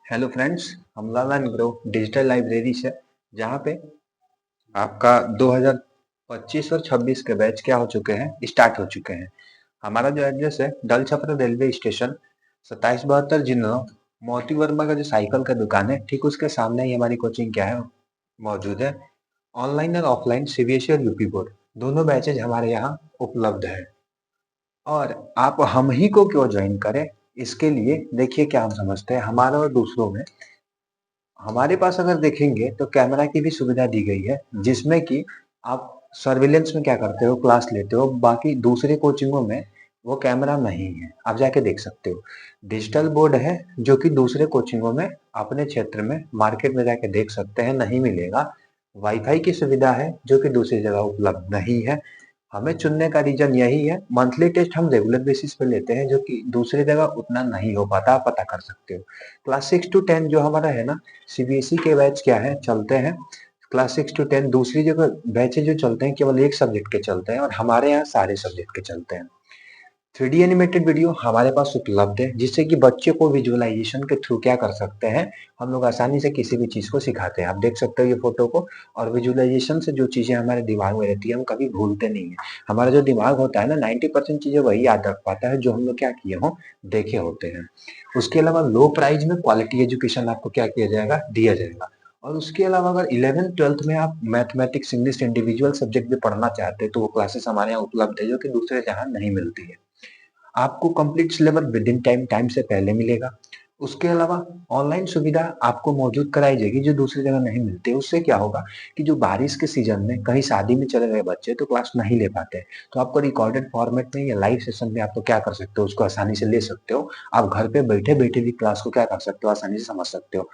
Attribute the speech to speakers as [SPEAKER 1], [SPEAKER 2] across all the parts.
[SPEAKER 1] Hello friends, हम learn grow digital library से जहाँ पे आपका 2025 और 26 के बैच क्या हो चुके हैं, स्टार्ट हो चुके हैं। हमारा जो एड्रेस है डल छपरा रेलवे स्टेशन 2772 जिन्ना मोती वर्मा का जो साइकिल का दुकान है, ठीक उसके सामने ही हमारी कोचिंग क्या है मौजूद है। ऑनलाइन और ऑफलाइन सीबीएसई और यूपी बोर्ड दोनों बैचेज हमारे यहाँ उपलब्ध है। और आप हम ही को क्यों ज्वाइन करें, इसके लिए देखिए क्या हम समझते हैं हमारा और दूसरों में। हमारे पास अगर देखेंगे तो कैमरा की भी सुविधा दी गई है, जिसमें कि आप सर्विलेंस में क्या करते हो, क्लास लेते हो। बाकी दूसरे कोचिंगों में वो कैमरा नहीं है, आप जाके देख सकते हो। डिजिटल बोर्ड है जो कि दूसरे कोचिंगों में अपने क्षेत्र में मार्केट में जाके देख सकते हैं, नहीं मिलेगा। वाईफाई की सुविधा है जो कि दूसरी जगह उपलब्ध नहीं है। हमें चुनने का रीजन यही है, मंथली टेस्ट हम रेगुलर बेसिस पे लेते हैं जो कि दूसरी जगह उतना नहीं हो पाता, आप पता कर सकते हो। क्लास 6 to 10 जो हमारा है ना, सीबीएसई के बैच क्या है चलते हैं। क्लास 6 to 10 दूसरी जगह बैचेज जो चलते हैं केवल एक सब्जेक्ट के चलते हैं, और हमारे यहाँ सारे सब्जेक्ट के चलते हैं। 3D एनिमेटेड वीडियो हमारे पास उपलब्ध है, जिससे कि बच्चे को विजुअलाइजेशन के थ्रू क्या कर सकते हैं, हम लोग आसानी से किसी भी चीज को सिखाते हैं। आप देख सकते हो ये फोटो को, और विजुअलाइजेशन से जो चीजें हमारे दिमाग में रहती है हम कभी भूलते नहीं है। हमारा जो दिमाग होता है ना, 90% चीजें वही याद रख पाता है जो हम लोग क्या किए हों, देखे होते हैं। उसके अलावा लो प्राइस में क्वालिटी एजुकेशन आपको क्या किया जाएगा, दिया जाएगा। और उसके अलावा अगर 11th 12th में आप मैथमेटिक्स इंग्लिश इंडिविजुअल सब्जेक्ट भी पढ़ना चाहते हैं, तो वो क्लासेस हमारे यहाँ उपलब्ध है जो कि दूसरे जहाँ नहीं मिलती है। आपको complete syllabus with in time से पहले मिलेगा। उसके अलावा ऑनलाइन सुविधा आपको मौजूद कराई जाएगी जो दूसरी जगह नहीं मिलती है। उससे क्या होगा कि जो बारिश के सीजन में कहीं शादी में चले गए बच्चे तो क्लास नहीं ले पाते, तो आपको रिकॉर्डेड फॉर्मेट में या लाइव सेशन में आप तो क्या कर सकते हो, उसको आसानी से ले सकते हो। आप घर पे बैठे बैठे भी क्लास को क्या कर सकते हो, आसानी से समझ सकते हो।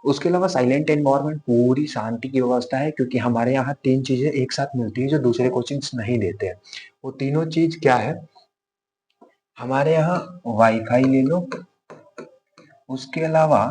[SPEAKER 1] उसके अलावा साइलेंट एनवायरनमेंट, पूरी शांति की व्यवस्था है, क्योंकि हमारे यहाँ तीन चीजें एक साथ मिलती है जो दूसरे कोचिंग्स नहीं देते हैं। वो तीनों चीज क्या है, हमारे यहाँ वाईफाई ले लो, उसके अलावा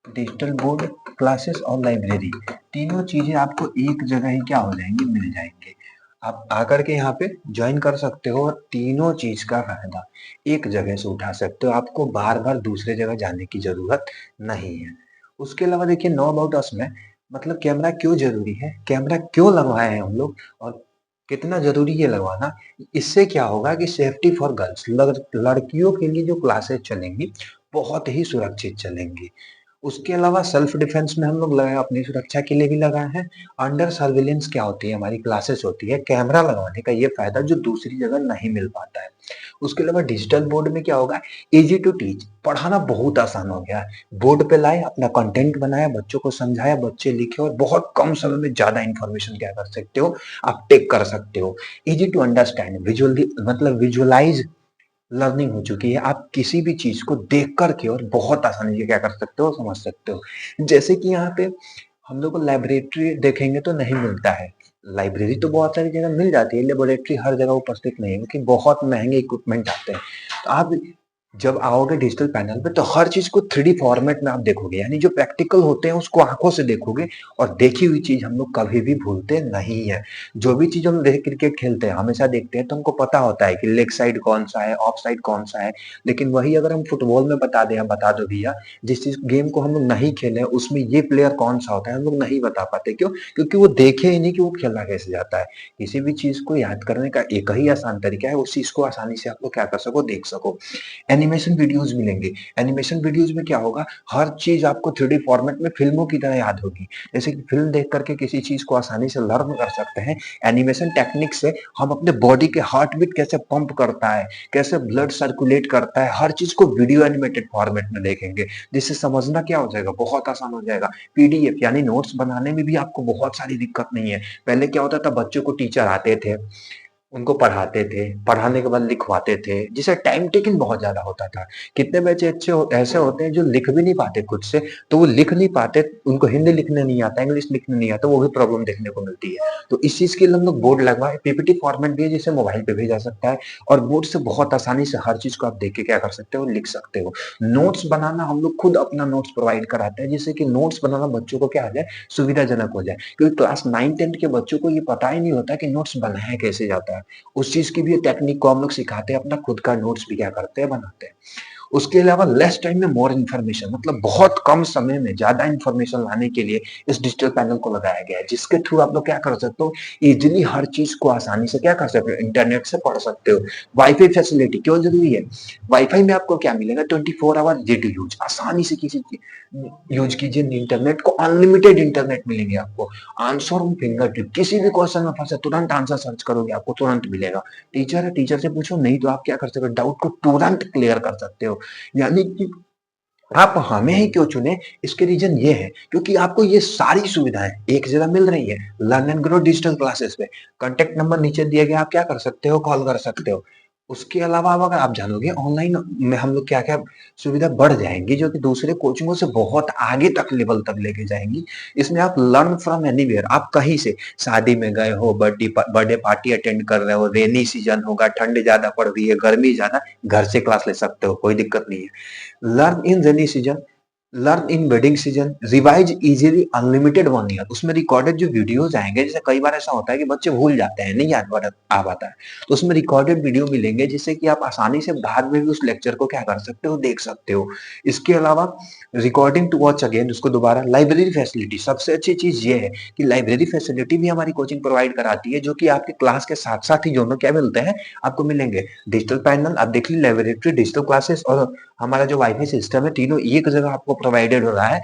[SPEAKER 1] डिजिटल बोर्ड, क्लासेस और लाइब्रेरी, तीनों चीजें आपको एक जगह ही क्या हो जाएंगी, मिल जाएंगे। आप आकर के यहाँ पे ज्वाइन कर सकते हो और तीनों चीज का फायदा एक जगह से उठा सकते हो। आपको बार बार दूसरे जगह जाने की जरूरत नहीं है। उसके अलावा देखिए, नो अबाउट अस में मतलब कैमरा क्यों जरूरी है, कैमरा क्यों लगवाए हैं हम लोग, और कितना जरूरी है लगवाना। इससे क्या होगा कि सेफ्टी फॉर गर्ल्स, लड़कियों के लिए जो क्लासेस चलेंगी बहुत ही सुरक्षित चलेंगी। उसके अलावा सेल्फ डिफेंस में हम लोग लगाए, अपनी सुरक्षा के लिए भी लगाए हैं। अंडर सर्विलेंस क्या होती है, हमारी क्लासेस होती है, कैमरा लगवाने का ये फायदा जो दूसरी जगह नहीं मिल पाता है। उसके अलावा डिजिटल बोर्ड में क्या होगा, इजी टू टीच, पढ़ाना बहुत आसान हो गया है। बोर्ड पे लाए, अपना कंटेंट बनाया, बच्चों को समझाया, बच्चे लिखे, और बहुत कम समय में ज्यादा इंफॉर्मेशन क्या कर सकते हो, आप टेक कर सकते हो। इजी टू अंडरस्टैंड, विजुअली मतलब विजुअलाइज लर्निंग हो चुकी है। आप किसी भी चीज को देख करके और बहुत आसानी से क्या कर सकते हो, समझ सकते हो। जैसे कि यहाँ पे हम लोग को लाइब्रेरी देखेंगे तो नहीं मिलता है। लाइब्रेरी तो बहुत सारी जगह मिल जाती है, लेबोरेटरी हर जगह उपस्थित नहीं है, क्योंकि बहुत महंगे इक्विपमेंट आते हैं। तो आप जब आओगे डिजिटल पैनल पे तो हर चीज को 3D फॉर्मेट में आप देखोगे, यानी जो प्रैक्टिकल होते हैं उसको आंखों से देखोगे। और देखी हुई चीज हम लोग कभी भी भूलते नहीं है। जो भी चीज हम देख, क्रिकेट खेलते हैं हमेशा देखते हैं तो हमको पता होता है कि लेग साइड कौन सा है, ऑफ साइड कौन सा है। लेकिन वही अगर हम फुटबॉल में बता दें, बता दो भैया, जिस चीज गेम को हम लोग नहीं खेले उसमें ये प्लेयर कौन सा होता है, हम लोग नहीं बता पाते। क्यों? क्योंकि वो देखे ही नहीं कि वो खेला कैसे जाता है। किसी भी चीज को याद करने का एक ही आसान तरीका है, उस चीज को आसानी से आप लोग क्या कर सको, देख सको। एनिमेशन वीडियोस मिलेंगे। एनिमेशन वीडियोस में क्या होगा, हर चीज आपको 3D फॉर्मेट में फिल्मों की तरह याद होगी। जैसे कि फिल्म देख करके किसी चीज को आसानी से लर्न कर सकते हैं, एनिमेशन टेक्निक से हम अपने बॉडी के हार्ट बीट कैसे पंप करता है, कैसे ब्लड सर्कुलेट करता है, हर चीज को वीडियो एनिमेटेड फॉर्मेट में देखेंगे, जिससे समझना क्या हो जाएगा, बहुत आसान हो जाएगा। पीडीएफ यानी नोट्स बनाने में भी आपको बहुत सारी दिक्कत नहीं है। पहले क्या होता था, बच्चों को टीचर आते थे, उनको पढ़ाते थे, पढ़ाने के बाद लिखवाते थे, जिससे टाइम टेकिंग बहुत ज्यादा होता था। कितने बच्चे ऐसे होते हैं जो लिख भी नहीं पाते खुद से, तो वो लिख नहीं पाते, उनको हिंदी लिखने नहीं आता, इंग्लिश लिखने नहीं आता, वो भी प्रॉब्लम देखने को मिलती है। तो इस चीज के लिए हम लोग बोर्ड लगवाए, पीपीटी फॉर्मेट भी है जिसे मोबाइल पे भेजा सकता है, और बोर्ड से बहुत आसानी से हर चीज को आप देख के क्या कर सकते हो, लिख सकते हो। नोट्स बनाना हम लोग खुद अपना नोट्स प्रोवाइड कराते हैं, जिससे कि नोट्स बनाना बच्चों को क्या हो जाए, सुविधाजनक हो जाए। क्योंकि क्लास 9 10 के बच्चों को ये पता ही नहीं होता कि नोट्स बनाया कैसे जाता है। उस चीज की भी टेक्निक को हम लोग सिखाते हैं, अपना खुद का नोट्स भी क्या करते हैं, बनाते हैं। उसके अलावा लेस टाइम में मोर इन्फॉर्मेशन, मतलब बहुत कम समय में ज्यादा इन्फॉर्मेशन लाने के लिए इस डिजिटल पैनल को लगाया गया है, जिसके थ्रू आप लोग क्या कर सकते हो, इजिली हर चीज को आसानी से क्या कर सकते हो, इंटरनेट से पढ़ सकते हो। वाईफाई फैसिलिटी क्यों जरूरी है? वाईफाई में आपको क्या मिलेगा, 24 आवर डेटा यूज, आसानी से किसी यूज कीजिए इंटरनेट को, अनलिमिटेड इंटरनेट मिलेंगे आपको। आंसर ऑन फिंगर टिप, किसी भी क्वेश्चन में फंसे तुरंत आंसर सर्च करोगे आपको तुरंत मिलेगा। टीचर है, टीचर से पूछो, नहीं तो आप क्या कर सकते हो, डाउट को तुरंत क्लियर कर सकते हो। यानी कि आप हमें ही क्यों चुने, इसके रीजन ये है क्योंकि आपको ये सारी सुविधाएं एक जगह मिल रही है, learn and grow digital classes पे। कांटेक्ट नंबर नीचे दिए गए, आप क्या कर सकते हो, कॉल कर सकते हो। उसके अलावा अब अगर आप जानोगे ऑनलाइन में हम लोग क्या क्या सुविधा बढ़ जाएंगी, जो कि दूसरे कोचिंगों से बहुत आगे तक लेवल तक लेके जाएंगी। इसमें आप लर्न फ्रॉम एनीवेयर, आप कहीं से, शादी में गए हो, बर्थडे पार्टी अटेंड कर रहे हो, रेनी सीजन होगा, ठंड ज्यादा पड़ रही है, गर्मी ज्यादा, घर से क्लास ले सकते हो, कोई दिक्कत नहीं है। Learn in rainy season, learn in wedding season, revise easily unlimited 1 year. उसमें रिकॉर्डेड जो वीडियोज आएंगे, जैसे कई बार ऐसा होता है कि बच्चे भूल जाते हैं, नहीं याद आ पाता है, तो उसमें रिकॉर्डेड वीडियो मिलेंगे जिससे कि आप आसानी से बाद में भी उस लेक्चर को क्या कर सकते हो, देख सकते हो। इसके अलावा रिकॉर्डिंग टू वॉच अगेन, उसको दोबारा। लाइब्रेरी फैसिलिटी, सबसे अच्छी चीज ये है कि लाइब्रेरी फैसिलिटी भी हमारी कोचिंग प्रोवाइड कराती है, जो कि आपके क्लास के साथ साथ ही दोनों क्या मिलते हैं, आपको मिलेंगे। डिजिटल पैनल, आप देख लीजिए, लेबोरेटरी, डिजिटल क्लासेस और हमारा जो वाईफाई सिस्टम है, तीनों एक जगह आपको प्रोवाइडेड हो रहा है।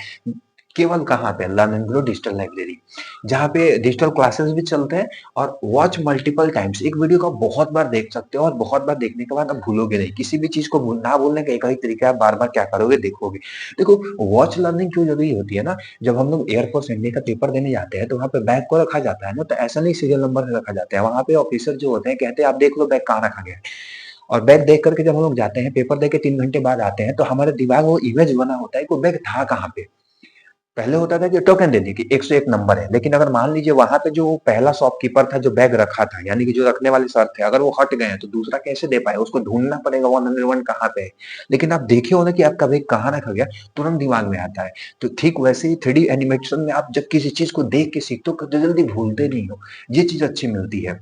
[SPEAKER 1] केवल कहाँ पे, learn and grow digital library, जहाँ पे डिजिटल क्लासेस भी चलते हैं और वॉच मल्टीपल टाइम्स, एक वीडियो को बहुत बार देख सकते हो और बहुत बार देखने के बाद आप भूलोगे नहीं। किसी भी चीज को ना भूलने का एक ही तरीका है, बार बार क्या करोगे, देखोगे। देखो, वॉच लर्निंग क्यों जरूरी होती है ना, जब हम लोग एयरफोर्स इंडिया का पेपर देने जाते हैं तो वहाँ पे बैग को रखा जाता है ना, तो ऐसा नहीं सीरियल नंबर से रखा जाता है, वहाँ पे ऑफिसर जो होते हैं कहते हैं आप देख लो बैग कहाँ रखा गया है। और बैग देख करके जब हम लोग जाते हैं, पेपर दे के 3 घंटे बाद आते हैं, तो हमारे दिमाग वो इमेज बना होता है कि वो बैग था कहाँ पे। पहले होता था कि टोकन दे दी कि 101 नंबर है, लेकिन अगर मान लीजिए वहां पे जो पहला शॉपकीपर था जो बैग रखा था, यानी कि जो रखने वाले सर थे, अगर वो हट गए हैं तो दूसरा कैसे दे पाए, उसको ढूंढना पड़ेगा 101 कहाँ पे है। लेकिन आप देखे हो ना कि आपका बैग कहाँ रखा गया, तुरंत दिमाग में आता है। तो ठीक वैसे ही 3D एनिमेशन में आप जब किसी चीज को देख के सीखते हो तो जल्दी भूलते नहीं हो, ये चीज अच्छी मिलती है।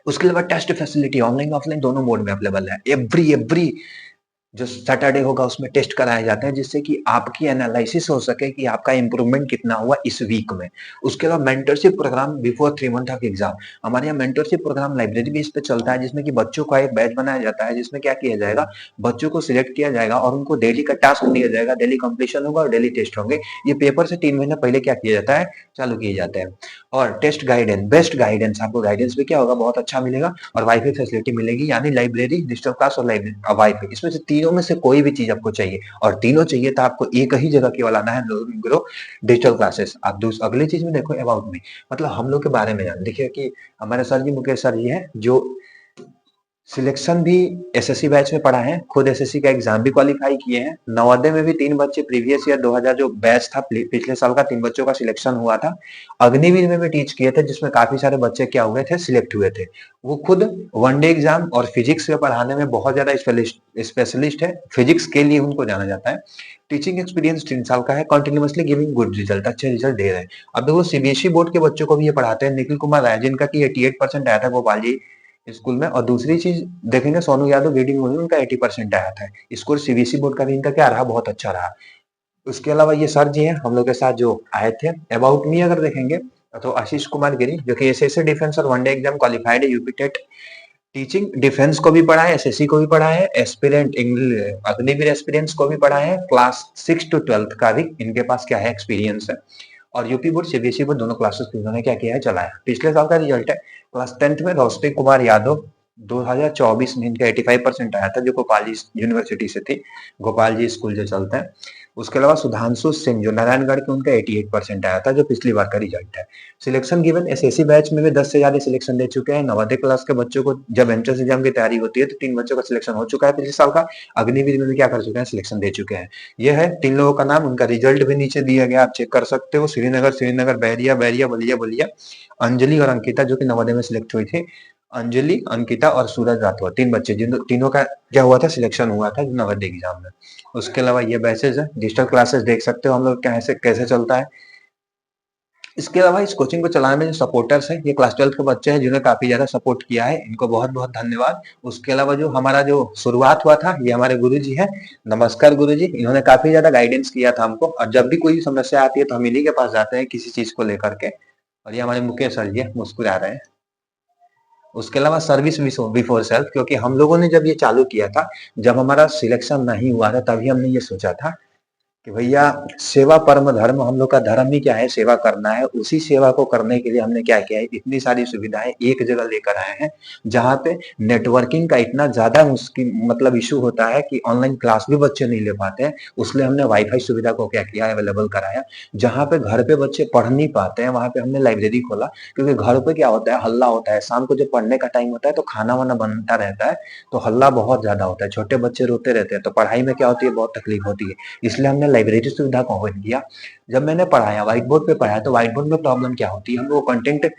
[SPEAKER 1] उसके अलावा टेस्ट फैसिलिटी ऑनलाइन ऑफलाइन दोनों मोड में अवेलेबल है। एवरी एवरी जो सैटरडे होगा उसमें टेस्ट कराए जाते हैं, जिससे कि आपकी एनालिसिस हो सके कि आपका इंप्रूवमेंट कितना हुआ इस वीक में। उसके अलावा mentorship programme before 3 month of exam, हमारे यहाँ मेंटरशिप प्रोग्राम लाइब्रेरी बेस पे चलता है, जिसमें कि बच्चों का एक बैच बनाया जाता है, जिसमें क्या किया जाएगा, बच्चों को सिलेक्ट किया जाएगा और उनको डेली का टास्क दिया जाएगा, डेली कंप्लीशन होगा और डेली टेस्ट होंगे। ये पेपर से 3 महीने पहले क्या किया जाता है, चालू किए जाते हैं। और टेस्ट गाइडेंस, बेस्ट गाइडेंस, आपको गाइडेंस भी क्या होगा, बहुत अच्छा मिलेगा। और वाईफाई फैसिलिटी मिलेगी, यानी लाइब्रेरी, डिजिटल क्लास और वाईफाई, इसमें से तीनों में से कोई भी चीज आपको चाहिए, और तीनों चाहिए तो आपको एक ही जगह केवल आना है, ग्रो डिजिटल क्लासेस। आप अगली चीज में देखो, अबाउट मी, मतलब हम लोग के बारे में जान। देखिए कि हमारे सर जी, मुकेश सर जी हैं, जो सिलेक्शन भी एसएससी बैच में पढ़ा है, खुद एसएससी का एग्जाम भी क्वालिफाई किए हैं। नवोदय में भी 3 बच्चे, प्रीवियस ईयर 2000 जो बैच था पिछले साल का, 3 बच्चों का सिलेक्शन हुआ था। अग्निवीर में भी टीच किए थे, जिसमें काफी सारे बच्चे क्या हुए थे, सिलेक्ट हुए थे। वो खुद वनडे एग्जाम और फिजिक्स के पढ़ाने में बहुत ज्यादा स्पेशलिस्ट है, फिजिक्स के लिए उनको जाना जाता है। टीचिंग एक्सपीरियंस 3 साल का है, कंटिन्यूअसली गिविंग गुड रिजल्ट, अच्छे रिजल्ट दे रहे हैं। अब देखो, सीबीएसई बोर्ड के बच्चों को भी ये पढ़ाते हैं, निखिल कुमार राय, जिनका की 88% आया था गोपाल जी स्कूल में। और दूसरी चीज देखेंगे, सोनू यादव रीडिंग में उनका 80% आया था। स्कोर सीबीएसई बोर्ड का भी इनका क्या रहा, बहुत अच्छा रहा। उसके अलावा ये सर जी हैं हम लोग के साथ जो आए थे। अबाउट मी अगर देखेंगे तो आशीष कुमार गिरी, जो कि एसएससी डिफेंस और वनडे एग्जाम क्वालिफाइड है, यूपी टेट। टीचिंग डिफेंस को भी पढ़ा है, एसएससी को भी पढ़ा है, एस्पिरेंट इंग्लिश अग्निवीर एस्पिरेंट्स को भी पढ़ा है, क्लास 6 to 12 का भी इनके पास क्या है, एक्सपीरियंस है। और यूपी बोर्ड सीबीएसई बोर्ड दोनों क्लासेस इन्होंने क्या किया है, चलाया। पिछले साल का रिजल्ट है, क्लास 10th में रोस्ते कुमार यादव 2024 में इनका 85% आया था, जो गोपाल जी यूनिवर्सिटी से थी, गोपाल जी स्कूल जो चलते हैं। उसके अलावा सुधांशु सिंह जो नारायणगढ़ के, उनका 88% आया था, जो पिछली बार का रिजल्ट है। सिलेक्शन गिवन, एसएससी बैच में भी 10 से ज्यादा सिलेक्शन दे चुके हैं। नवोदय क्लास के बच्चों को जब एंट्रेंस एग्जाम की तैयारी होती है तो 3 बच्चों का सिलेक्शन हो चुका है पिछले साल का। अग्निवीर में भी क्या कर चुके हैं, सिलेक्शन दे चुके हैं। ये है 3 लोगों का नाम, उनका रिजल्ट भी नीचे दिया गया, आप चेक कर सकते हो। श्रीनगर, बैरिया, बलिया, बलिया। अंजलि और अंकिता जो कि नवोदय में सिलेक्ट हुई थी, अंजलि, अंकिता और सूरज राठौर, 3 बच्चे, जिन तीनों का क्या हुआ था, सिलेक्शन हुआ था नवोदय एग्जाम में। उसके अलावा ये बैचेज है, डिजिटल क्लासेस देख सकते हो हम लोग कैसे कैसे चलता है। इसके अलावा इस कोचिंग को चलाने में जो सपोर्टर्स हैं, ये क्लास 12 के बच्चे हैं जिन्होंने काफी ज्यादा सपोर्ट किया है, इनको बहुत बहुत धन्यवाद। उसके अलावा जो हमारा जो शुरुआत हुआ था, ये हमारे गुरुजी हैं, नमस्कार गुरुजी, इन्होंने काफी ज्यादा गाइडेंस किया था हमको, और जब भी कोई समस्या आती है तो हम इन्हीं के पास जाते हैं किसी चीज को लेकर के। और ये हमारे मुकेश सर जी मुस्कुरा रहे हैं। उसके अलावा सर्विस बिफोर सेल्फ, क्योंकि हम लोगों ने जब ये चालू किया था, जब हमारा सिलेक्शन नहीं हुआ था, तभी हमने ये सोचा था कि भैया सेवा परम धर्म, हम लोग का धर्म ही क्या है, सेवा करना है। उसी सेवा को करने के लिए हमने क्या किया है, इतनी सारी सुविधाएं एक जगह लेकर आए हैं, जहाँ पे नेटवर्किंग का इतना ज्यादा मुश्किल मतलब इशू होता है कि ऑनलाइन क्लास भी बच्चे नहीं ले पाते हैं। उसलिए हमने वाईफाई सुविधा को क्या किया, अवेलेबल कराया। जहाँ पे घर पे बच्चे पढ़ नहीं पाते हैं, वहां पे हमने लाइब्रेरी खोला, क्योंकि घर पे क्या होता है, हल्ला होता है, शाम को जब पढ़ने का टाइम होता है तो खाना वाना बनता रहता है, तो हल्ला बहुत ज्यादा होता है, छोटे बच्चे रोते रहते हैं, तो पढ़ाई में क्या होती है, बहुत तकलीफ होती है। इसलिए हमने लाइब्रेरी सुविधा को ओपन किया। जब मैंने पढ़ाया, व्हाइट बोर्ड पे पढ़ाया, तो व्हाइट बोर्ड में प्रॉब्लम क्या होती है, हम लोग कंटेंट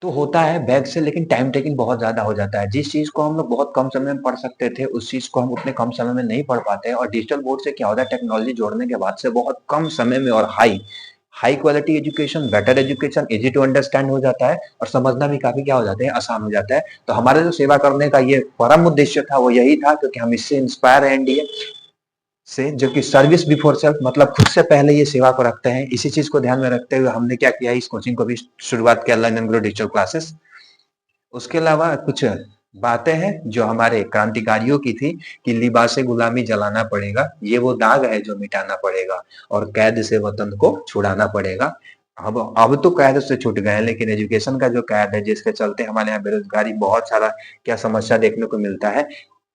[SPEAKER 1] तो होता है बैग से, लेकिन टाइम टेकिंग बहुत ज्यादा हो जाता है। जिस चीज को हम लोग बहुत कम समय में पढ़ सकते थे, उस चीज को हम उतने कम समय में नहीं पढ़ पाते हैं। और डिजिटल बोर्ड से क्या होता है, टेक्नोलॉजी जोड़ने के बाद से बहुत कम समय में और high high quality education, better education, easy to understand हो जाता है, और समझना भी काफी क्या हो जाता है, आसान हो जाता है। तो हमारा जो सेवा करने का ये परम उद्देश्य था, वो यही था, क्योंकि हम इससे इंस्पायर है एनडीए से, जो कि सर्विस बिफोर सेल्फ, मतलब खुद से पहले ये सेवा को रखते हैं। इसी चीज को ध्यान में रखते हुए हमने क्या किया, इस कोचिंग को भी शुरुआत किया, learn and grow digital classes. उसके अलावा कुछ बातें हैं जो हमारे क्रांतिकारियों की थी, कि लिबासे गुलामी जलाना पड़ेगा, ये वो दाग है जो मिटाना पड़ेगा, और कैद से वतन को छुड़ाना पड़ेगा। अब तो कैद से छूट गए हैं, लेकिन एजुकेशन का जो कैद है, जिसके चलते हमारे यहाँ बेरोजगारी बहुत सारा क्या समस्या देखने को मिलता है,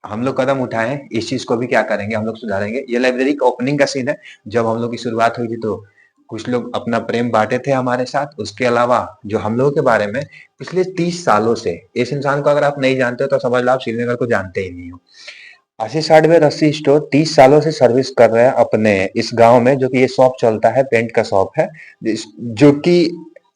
[SPEAKER 1] हम लोग कदम उठाए हैं, इस चीज को भी क्या करेंगे, हम लोग सुधारेंगे। ये लाइब्रेरी का ओपनिंग का सीन है। जब हम लोग की शुरुआत हुई थी, तो कुछ लोग अपना प्रेम बांटे थे हमारे साथ। उसके अलावा जो हम लोगों के बारे में पिछले 30 सालों से, इस इंसान को अगर आप नहीं जानते हो तो समझ लो आप श्रीनगर को जानते ही नहीं हो। आशीष हार्डवेयर रस्सी स्टोर 30 सालों से सर्विस कर रहे हैं अपने इस गांव में, जो कि ये शॉप चलता है, पेंट का शॉप है, जो कि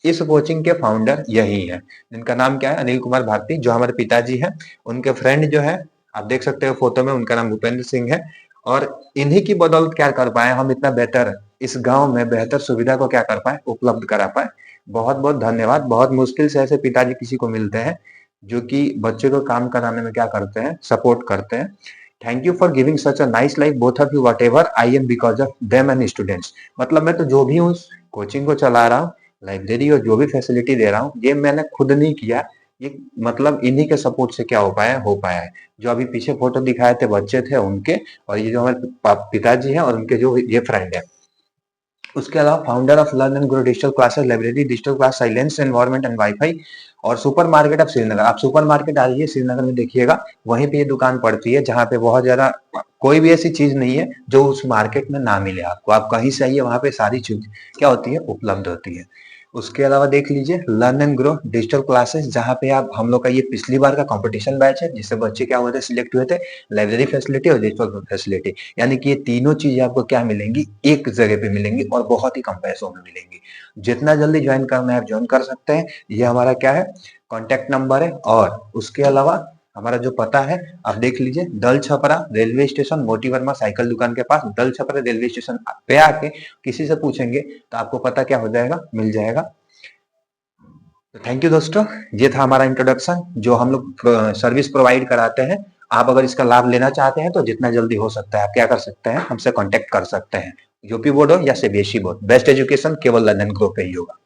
[SPEAKER 1] इस कोचिंग के फाउंडर यही है, जिनका नाम क्या है, अनिल कुमार भारती, जो हमारे पिताजी हैं। उनके फ्रेंड जो है, आप देख सकते हो फोटो में, उनका नाम भूपेंद्र सिंह है। और इन्हीं की बदौलत क्या कर पाए हम, इतना बेहतर इस गांव में बेहतर सुविधा को क्या कर पाए, उपलब्ध करा पाए। बहुत बहुत धन्यवाद। बहुत मुश्किल से ऐसे पिताजी किसी को मिलते हैं जो कि बच्चे को काम कराने में क्या करते हैं, सपोर्ट करते हैं। Thank you for giving such a nice life both of you, what ever I am because of them and students. मतलब मैं तो जो भी हूँ, कोचिंग को चला रहा हूँ, लाइब्रेरी और जो भी फैसिलिटी दे रहा हूँ, ये मैंने खुद नहीं किया, ये मतलब इन्हीं के सपोर्ट से क्या हो पाया है। जो अभी पीछे फोटो दिखाए थे, बच्चे थे उनके, और ये जो हमारे पिताजी हैं और उनके जो ये फ्रेंड है। उसके अलावा founder of learn and grow digital classes, library, digital class, silence environment and wifi, और सुपर मार्केट ऑफ श्रीनगर। आप सुपर मार्केट आ जाइए श्रीनगर में, देखिएगा वहीं पे ये दुकान पड़ती है, जहाँ पे बहुत ज्यादा कोई भी ऐसी चीज नहीं है जो उस मार्केट में ना मिले आपको। आप कहीं से आइए, वहां पे सारी चीज क्या होती है, उपलब्ध होती है। उसके अलावा देख लीजिए learn and grow digital classes, जहाँ पे आप, हम लोग का ये पिछली बार का कंपटीशन बैच है, जिससे बच्चे क्या हुए थे, सिलेक्ट हुए थे, लाइब्रेरी फैसिलिटी और डिजिटल फैसिलिटी, यानी कि ये तीनों चीजें आपको क्या मिलेंगी, एक जगह पे मिलेंगी, और बहुत ही कम पैसों में मिलेंगी। जितना जल्दी ज्वाइन करना है आप ज्वाइन कर सकते हैं। ये हमारा क्या है, कॉन्टेक्ट नंबर है। और उसके अलावा हमारा जो पता है, आप देख लीजिए, दल छपरा रेलवे स्टेशन, मोती वर्मा साइकिल दुकान के पास, दल छपरा रेलवे स्टेशन पे आके किसी से पूछेंगे तो आपको पता क्या हो जाएगा, मिल जाएगा। तो थैंक यू दोस्तों, ये था हमारा इंट्रोडक्शन, जो हम लोग सर्विस प्रोवाइड कराते हैं। आप अगर इसका लाभ लेना चाहते हैं तो जितना जल्दी हो सकता है आप क्या कर सकते हैं, हमसे कांटेक्ट कर सकते हैं। यूपी बोर्ड हो या सीबीएसई बोर्ड, बेस्ट एजुकेशन केवल लर्न एंड ग्रो पे ही होगा।